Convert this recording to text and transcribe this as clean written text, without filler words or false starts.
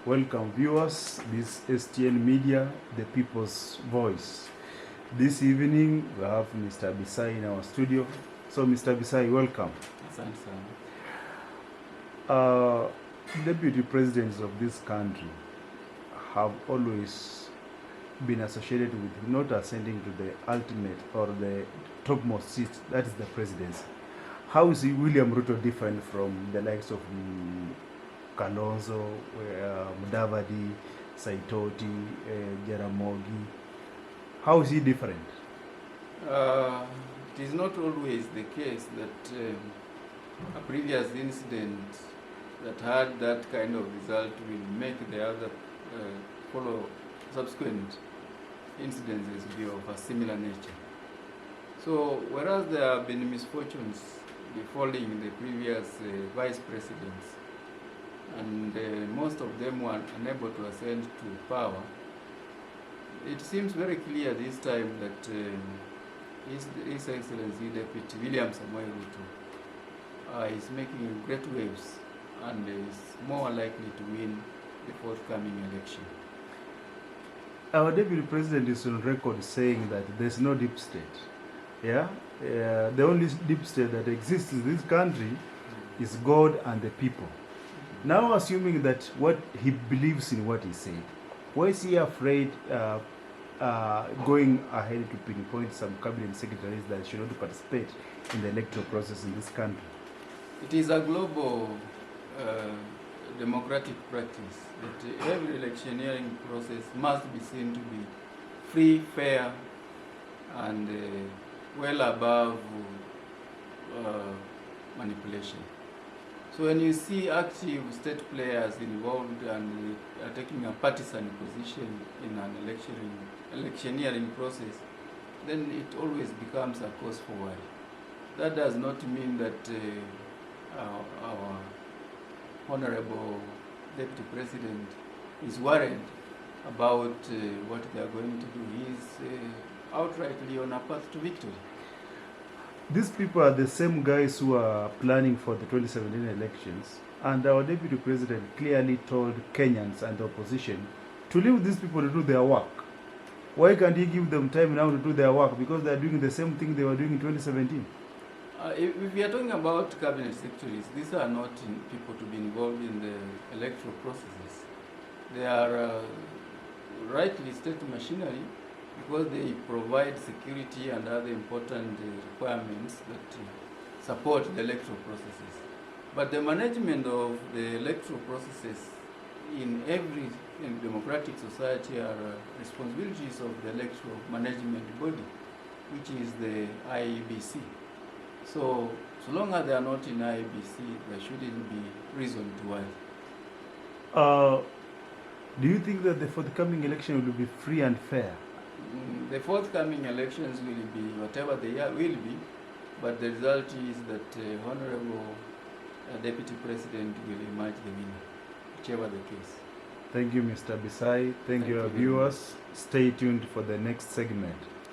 Welcome viewers, this STN Media, the people's voice. This evening we have Mr. Bisai in our studio. So Mr. Bisai, welcome. Asante sana. Deputy presidents of this country have always been associated with not ascending to the ultimate or the topmost seat, that is the presidency. How is William Ruto different from the likes of Kalonzo, Mudavadi, Saitoti, Jaramogi? How is he different? It is not always the case that a previous incident that had that kind of result will make the other follow subsequent incidences be of a similar nature. So whereas there have been misfortunes befalling the previous vice presidents, and most of them were unable to ascend to power, it seems very clear this time that His Excellency Deputy William Samoei Ruto is making great waves and is more likely to win the forthcoming election. Our deputy president is on record saying that there's no deep state. The only deep state that exists in this country is God and the people. Now, assuming that what he believes in what he said, why is he afraid going ahead to pinpoint some cabinet secretaries that should not participate in the electoral process in this country? It is a global democratic practice that every electioneering process must be seen to be free, fair, and well above manipulation. So when you see active state players involved and are taking a partisan position in an electioneering process, then it always becomes a cause for worry. That does not mean that our Honorable Deputy President is worried about what they are going to do. He is outrightly on a path to victory. These people are the same guys who are planning for the 2017 elections, and our Deputy President clearly told Kenyans and the opposition to leave these people to do their work. Why can't he give them time now to do their work? Because they are doing the same thing they were doing in 2017. If we are talking about cabinet secretaries, these are not people to be involved in the electoral processes. They are rightly state machinery because they provide security and other important requirements that support the electoral processes. But the management of the electoral processes in every democratic society are responsibilities of the electoral management body, which is the IEBC. So long as they are not in IEBC, there shouldn't be reason to worry. Do you think that the forthcoming election will be free and fair? The forthcoming elections will be whatever they will be, but the result is that Honorable Deputy President will emerge the winner, whichever the case. Thank you, Mr. Bisai. Thank you, our viewers. Stay tuned for the next segment.